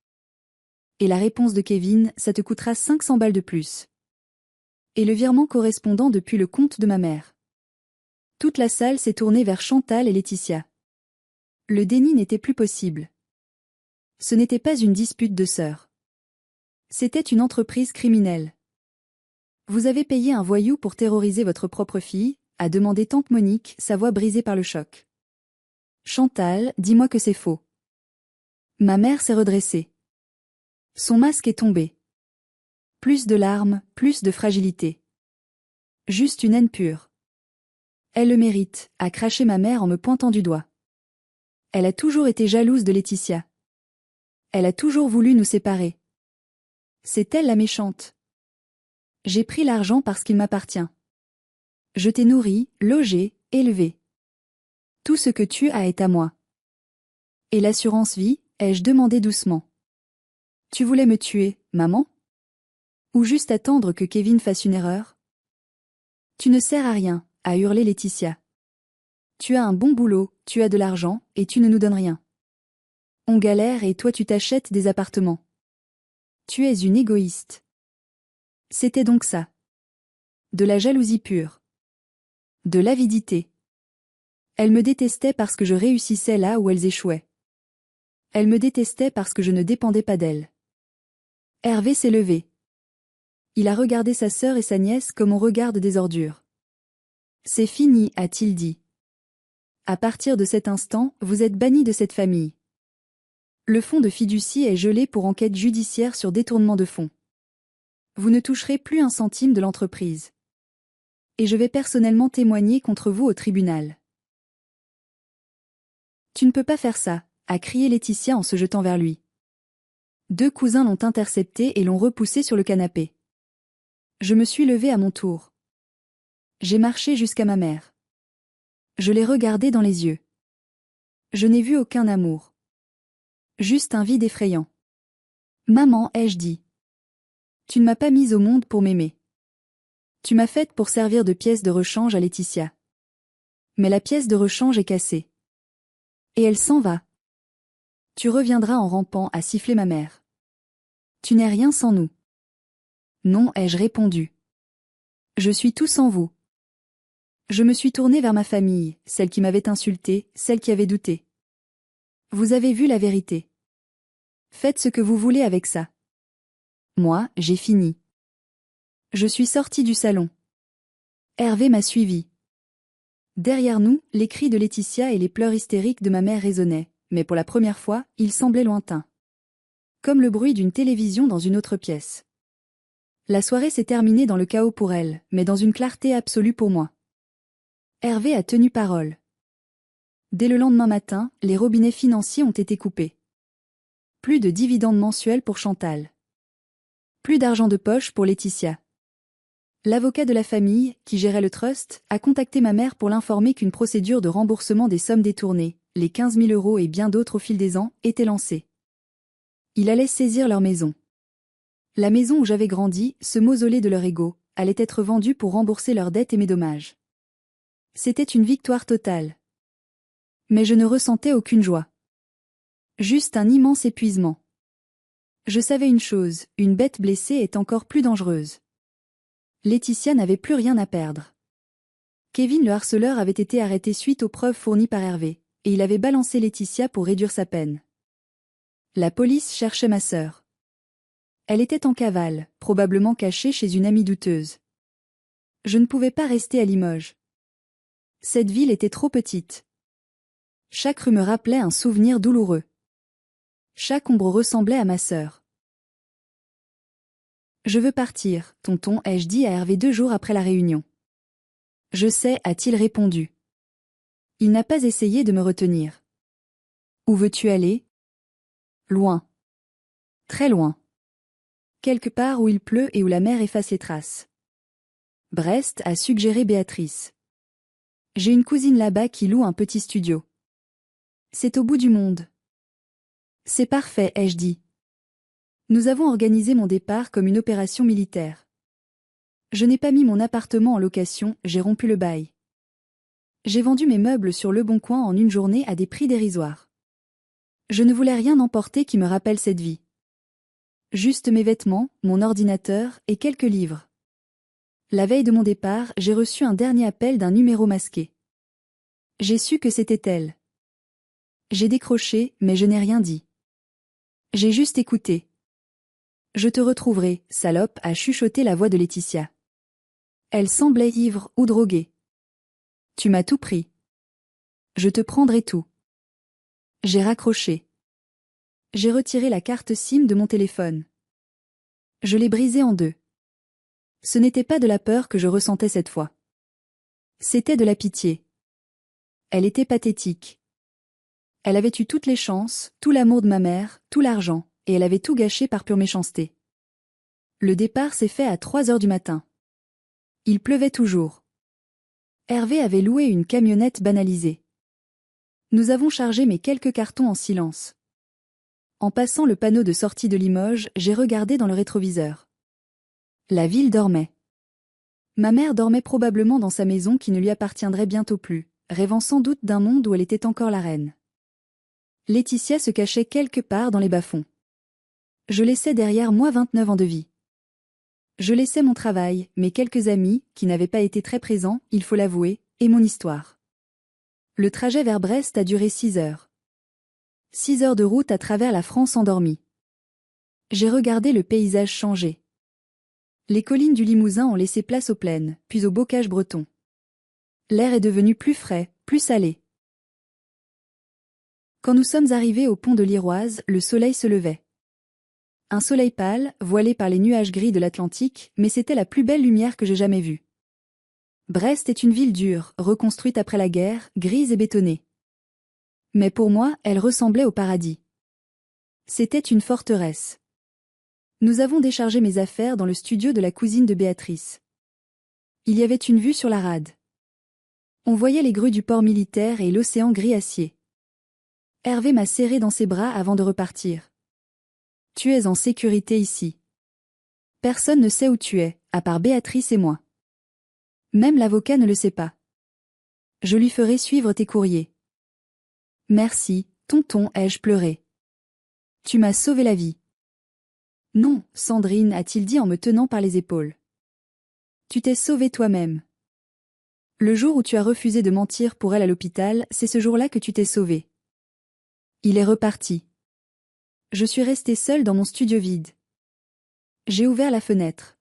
Et la réponse de Kevin, ça te coûtera 500 balles de plus. Et le virement correspondant depuis le compte de ma mère. Toute la salle s'est tournée vers Chantal et Laetitia. Le déni n'était plus possible. Ce n'était pas une dispute de sœurs. C'était une entreprise criminelle. Vous avez payé un voyou pour terroriser votre propre fille, a demandé tante Monique, sa voix brisée par le choc. Chantal, dis-moi que c'est faux. Ma mère s'est redressée. Son masque est tombé. Plus de larmes, plus de fragilité. Juste une haine pure. Elle le mérite, a craché ma mère en me pointant du doigt. Elle a toujours été jalouse de Laetitia. Elle a toujours voulu nous séparer. C'est elle la méchante. J'ai pris l'argent parce qu'il m'appartient. Je t'ai nourri, logé, élevé. Tout ce que tu as est à moi. Et l'assurance vie, ai-je demandé doucement. Tu voulais me tuer, maman? Ou juste attendre que Kevin fasse une erreur? Tu ne sers à rien, a hurlé Laetitia. Tu as un bon boulot, tu as de l'argent, et tu ne nous donnes rien. On galère et toi tu t'achètes des appartements. Tu es une égoïste. C'était donc ça. De la jalousie pure. De l'avidité. Elle me détestait parce que je réussissais là où elles échouaient. Elle me détestait parce que je ne dépendais pas d'elle. Hervé s'est levé. Il a regardé sa sœur et sa nièce comme on regarde des ordures. C'est fini, a-t-il dit. À partir de cet instant, vous êtes bannis de cette famille. Le fonds de fiducie est gelé pour enquête judiciaire sur détournement de fonds. Vous ne toucherez plus un centime de l'entreprise. Et je vais personnellement témoigner contre vous au tribunal. Tu ne peux pas faire ça, a crié Laetitia en se jetant vers lui. Deux cousins l'ont intercepté et l'ont repoussé sur le canapé. Je me suis levée à mon tour. J'ai marché jusqu'à ma mère. Je l'ai regardée dans les yeux. Je n'ai vu aucun amour. Juste un vide effrayant. Maman, ai-je dit. Tu ne m'as pas mise au monde pour m'aimer. Tu m'as faite pour servir de pièce de rechange à Laetitia. Mais la pièce de rechange est cassée. Et elle s'en va. Tu reviendras en rampant, a sifflé ma mère. Tu n'es rien sans nous. Non, ai-je répondu. Je suis tout sans vous. Je me suis tournée vers ma famille, celle qui m'avait insultée, celle qui avait douté. Vous avez vu la vérité. Faites ce que vous voulez avec ça. Moi, j'ai fini. Je suis sortie du salon. Hervé m'a suivi. Derrière nous, les cris de Laetitia et les pleurs hystériques de ma mère résonnaient, mais pour la première fois, ils semblaient lointains. Comme le bruit d'une télévision dans une autre pièce. La soirée s'est terminée dans le chaos pour elle, mais dans une clarté absolue pour moi. Hervé a tenu parole. Dès le lendemain matin, les robinets financiers ont été coupés. Plus de dividendes mensuels pour Chantal. Plus d'argent de poche pour Laetitia. L'avocat de la famille, qui gérait le trust, a contacté ma mère pour l'informer qu'une procédure de remboursement des sommes détournées, les 15 000 euros et bien d'autres au fil des ans, était lancée. Il allait saisir leur maison. La maison où j'avais grandi, ce mausolée de leur ego, allait être vendue pour rembourser leurs dettes et mes dommages. C'était une victoire totale. Mais je ne ressentais aucune joie. Juste un immense épuisement. Je savais une chose, une bête blessée est encore plus dangereuse. Laetitia n'avait plus rien à perdre. Kevin le harceleur avait été arrêté suite aux preuves fournies par Hervé, et il avait balancé Laetitia pour réduire sa peine. La police cherchait ma sœur. Elle était en cavale, probablement cachée chez une amie douteuse. Je ne pouvais pas rester à Limoges. Cette ville était trop petite. Chaque rue me rappelait un souvenir douloureux. Chaque ombre ressemblait à ma sœur. Je veux partir, tonton, ai-je dit à Hervé 2 jours après la réunion. Je sais, a-t-il répondu. Il n'a pas essayé de me retenir. Où veux-tu aller? Loin. Très loin. Quelque part où il pleut et où la mer efface les traces. Brest, a suggéré Béatrice. J'ai une cousine là-bas qui loue un petit studio. C'est au bout du monde. C'est parfait, ai-je dit. Nous avons organisé mon départ comme une opération militaire. Je n'ai pas mis mon appartement en location, j'ai rompu le bail. J'ai vendu mes meubles sur Leboncoin en une journée à des prix dérisoires. Je ne voulais rien emporter qui me rappelle cette vie. Juste mes vêtements, mon ordinateur et quelques livres. La veille de mon départ, j'ai reçu un dernier appel d'un numéro masqué. J'ai su que c'était elle. J'ai décroché, mais je n'ai rien dit. J'ai juste écouté. Je te retrouverai, salope, a chuchoté la voix de Laetitia. Elle semblait ivre ou droguée. Tu m'as tout pris. Je te prendrai tout. J'ai raccroché. J'ai retiré la carte SIM de mon téléphone. Je l'ai brisée en deux. Ce n'était pas de la peur que je ressentais cette fois. C'était de la pitié. Elle était pathétique. Elle avait eu toutes les chances, tout l'amour de ma mère, tout l'argent, et elle avait tout gâché par pure méchanceté. Le départ s'est fait à 3 heures du matin. Il pleuvait toujours. Hervé avait loué une camionnette banalisée. Nous avons chargé mes quelques cartons en silence. En passant le panneau de sortie de Limoges, j'ai regardé dans le rétroviseur. La ville dormait. Ma mère dormait probablement dans sa maison qui ne lui appartiendrait bientôt plus, rêvant sans doute d'un monde où elle était encore la reine. Laetitia se cachait quelque part dans les bas-fonds. Je laissais derrière moi 29 ans de vie. Je laissais mon travail, mes quelques amis, qui n'avaient pas été très présents, il faut l'avouer, et mon histoire. Le trajet vers Brest a duré 6 heures. 6 heures de route à travers la France endormie. J'ai regardé le paysage changer. Les collines du Limousin ont laissé place aux plaines, puis aux bocages bretons. L'air est devenu plus frais, plus salé. Quand nous sommes arrivés au pont de l'Iroise, le soleil se levait. Un soleil pâle, voilé par les nuages gris de l'Atlantique, mais c'était la plus belle lumière que j'ai jamais vue. Brest est une ville dure, reconstruite après la guerre, grise et bétonnée. Mais pour moi, elle ressemblait au paradis. C'était une forteresse. Nous avons déchargé mes affaires dans le studio de la cousine de Béatrice. Il y avait une vue sur la rade. On voyait les grues du port militaire et l'océan gris acier. Hervé m'a serré dans ses bras avant de repartir. Tu es en sécurité ici. Personne ne sait où tu es, à part Béatrice et moi. Même l'avocat ne le sait pas. Je lui ferai suivre tes courriers. Merci, tonton, ai-je pleuré. Tu m'as sauvé la vie. Non, Sandrine, a-t-il dit en me tenant par les épaules. Tu t'es sauvée toi-même. Le jour où tu as refusé de mentir pour elle à l'hôpital, c'est ce jour-là que tu t'es sauvée. Il est reparti. Je suis restée seule dans mon studio vide. J'ai ouvert la fenêtre.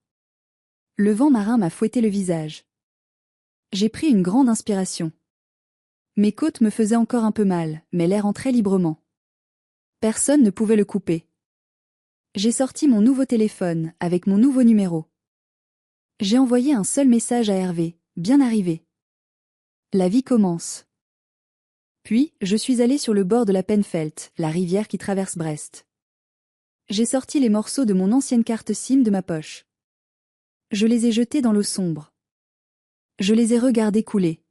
Le vent marin m'a fouetté le visage. J'ai pris une grande inspiration. Mes côtes me faisaient encore un peu mal, mais l'air entrait librement. Personne ne pouvait le couper. J'ai sorti mon nouveau téléphone, avec mon nouveau numéro. J'ai envoyé un seul message à Hervé, bien arrivé. La vie commence. Puis, je suis allée sur le bord de la Penfelt, la rivière qui traverse Brest. J'ai sorti les morceaux de mon ancienne carte SIM de ma poche. Je les ai jetés dans l'eau sombre. Je les ai regardés couler.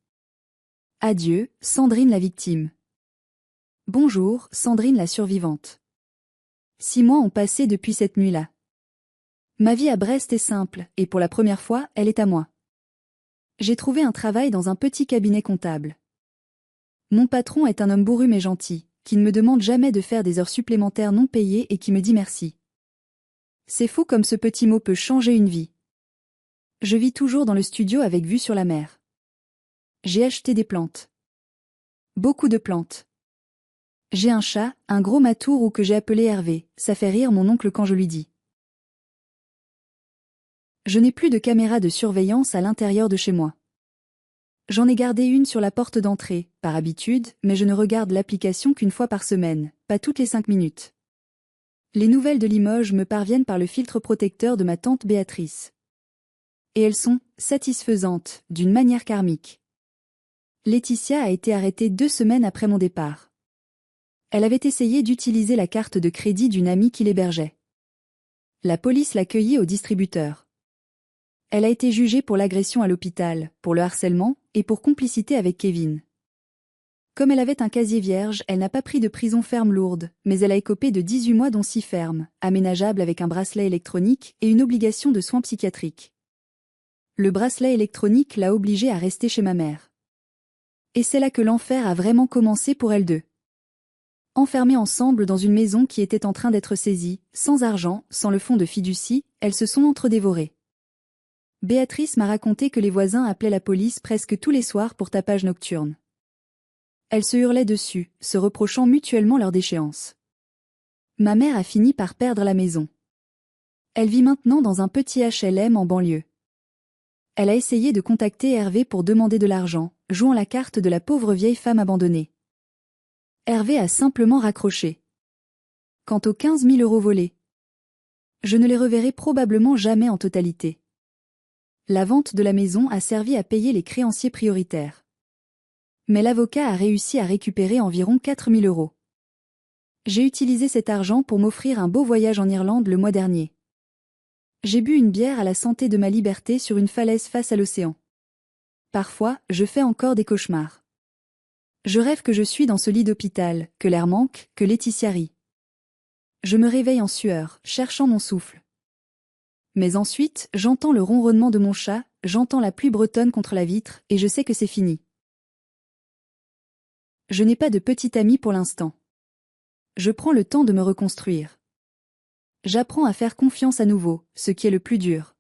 Adieu, Sandrine la victime. Bonjour, Sandrine la survivante. 6 mois ont passé depuis cette nuit-là. Ma vie à Brest est simple, et pour la première fois, elle est à moi. J'ai trouvé un travail dans un petit cabinet comptable. Mon patron est un homme bourru mais gentil, qui ne me demande jamais de faire des heures supplémentaires non payées et qui me dit merci. C'est fou comme ce petit mot peut changer une vie. Je vis toujours dans le studio avec vue sur la mer. J'ai acheté des plantes. Beaucoup de plantes. J'ai un chat, un gros matourou que j'ai appelé Hervé, ça fait rire mon oncle quand je lui dis. Je n'ai plus de caméra de surveillance à l'intérieur de chez moi. J'en ai gardé une sur la porte d'entrée, par habitude, mais je ne regarde l'application qu'une fois par semaine, pas toutes les 5 minutes. Les nouvelles de Limoges me parviennent par le filtre protecteur de ma tante Béatrice. Et elles sont satisfaisantes, d'une manière karmique. Laetitia a été arrêtée 2 semaines après mon départ. Elle avait essayé d'utiliser la carte de crédit d'une amie qui l'hébergeait. La police l'a cueillie au distributeur. Elle a été jugée pour l'agression à l'hôpital, pour le harcèlement et pour complicité avec Kevin. Comme elle avait un casier vierge, elle n'a pas pris de prison ferme lourde, mais elle a écopé de 18 mois dont 6 fermes, aménageables avec un bracelet électronique et une obligation de soins psychiatriques. Le bracelet électronique l'a obligée à rester chez ma mère. Et c'est là que l'enfer a vraiment commencé pour elles deux. Enfermées ensemble dans une maison qui était en train d'être saisie, sans argent, sans le fonds de fiducie, elles se sont entre-dévorées. Béatrice m'a raconté que les voisins appelaient la police presque tous les soirs pour tapage nocturne. Elles se hurlaient dessus, se reprochant mutuellement leur déchéance. Ma mère a fini par perdre la maison. Elle vit maintenant dans un petit HLM en banlieue. Elle a essayé de contacter Hervé pour demander de l'argent, jouant la carte de la pauvre vieille femme abandonnée. Hervé a simplement raccroché. Quant aux 15 000 € volés, je ne les reverrai probablement jamais en totalité. La vente de la maison a servi à payer les créanciers prioritaires. Mais l'avocat a réussi à récupérer environ 4 000 €. J'ai utilisé cet argent pour m'offrir un beau voyage en Irlande le mois dernier. J'ai bu une bière à la santé de ma liberté sur une falaise face à l'océan. Parfois, je fais encore des cauchemars. Je rêve que je suis dans ce lit d'hôpital, que l'air manque, que Laetitia rit. Je me réveille en sueur, cherchant mon souffle. Mais ensuite, j'entends le ronronnement de mon chat, j'entends la pluie bretonne contre la vitre, et je sais que c'est fini. Je n'ai pas de petite amie pour l'instant. Je prends le temps de me reconstruire. J'apprends à faire confiance à nouveau, ce qui est le plus dur.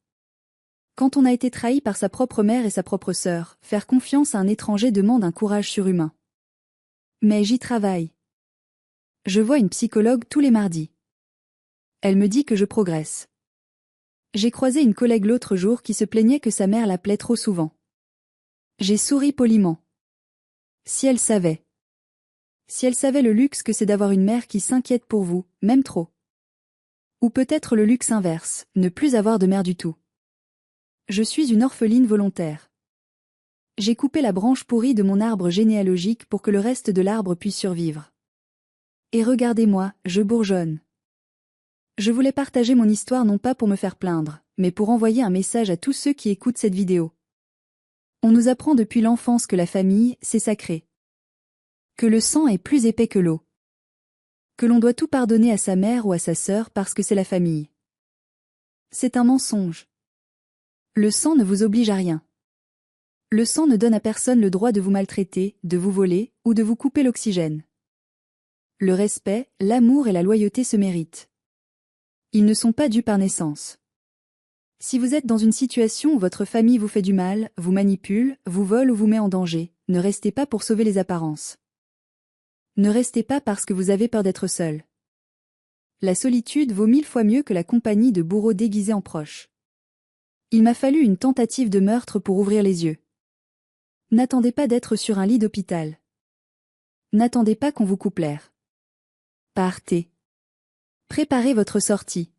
Quand on a été trahi par sa propre mère et sa propre sœur, faire confiance à un étranger demande un courage surhumain. Mais j'y travaille. Je vois une psychologue tous les mardis. Elle me dit que je progresse. J'ai croisé une collègue l'autre jour qui se plaignait que sa mère l'appelait trop souvent. J'ai souri poliment. Si elle savait. Si elle savait le luxe que c'est d'avoir une mère qui s'inquiète pour vous, même trop. Ou peut-être le luxe inverse, ne plus avoir de mère du tout. Je suis une orpheline volontaire. J'ai coupé la branche pourrie de mon arbre généalogique pour que le reste de l'arbre puisse survivre. Et regardez-moi, je bourgeonne. Je voulais partager mon histoire non pas pour me faire plaindre, mais pour envoyer un message à tous ceux qui écoutent cette vidéo. On nous apprend depuis l'enfance que la famille, c'est sacré. Que le sang est plus épais que l'eau. Que l'on doit tout pardonner à sa mère ou à sa sœur parce que c'est la famille. C'est un mensonge. Le sang ne vous oblige à rien. Le sang ne donne à personne le droit de vous maltraiter, de vous voler, ou de vous couper l'oxygène. Le respect, l'amour et la loyauté se méritent. Ils ne sont pas dus par naissance. Si vous êtes dans une situation où votre famille vous fait du mal, vous manipule, vous vole ou vous met en danger, ne restez pas pour sauver les apparences. Ne restez pas parce que vous avez peur d'être seul. La solitude vaut 1000 fois mieux que la compagnie de bourreaux déguisés en proches. Il m'a fallu une tentative de meurtre pour ouvrir les yeux. N'attendez pas d'être sur un lit d'hôpital. N'attendez pas qu'on vous coupe l'air. Partez. Préparez votre sortie.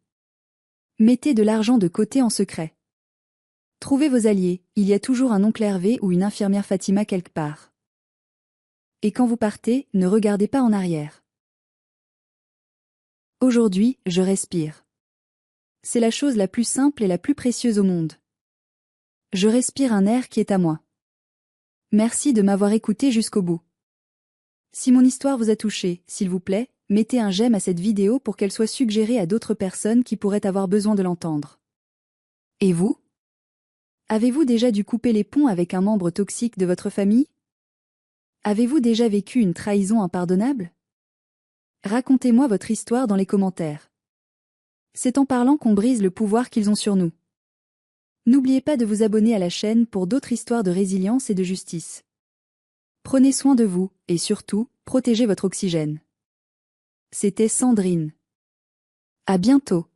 Mettez de l'argent de côté en secret. Trouvez vos alliés, il y a toujours un oncle Hervé ou une infirmière Fatima quelque part. Et quand vous partez, ne regardez pas en arrière. Aujourd'hui, je respire. C'est la chose la plus simple et la plus précieuse au monde. Je respire un air qui est à moi. Merci de m'avoir écouté jusqu'au bout. Si mon histoire vous a touché, s'il vous plaît, mettez un j'aime à cette vidéo pour qu'elle soit suggérée à d'autres personnes qui pourraient avoir besoin de l'entendre. Et vous? Avez-vous déjà dû couper les ponts avec un membre toxique de votre famille? Avez-vous déjà vécu une trahison impardonnable? Racontez-moi votre histoire dans les commentaires. C'est en parlant qu'on brise le pouvoir qu'ils ont sur nous. N'oubliez pas de vous abonner à la chaîne pour d'autres histoires de résilience et de justice. Prenez soin de vous, et surtout, protégez votre oxygène. C'était Sandrine. À bientôt.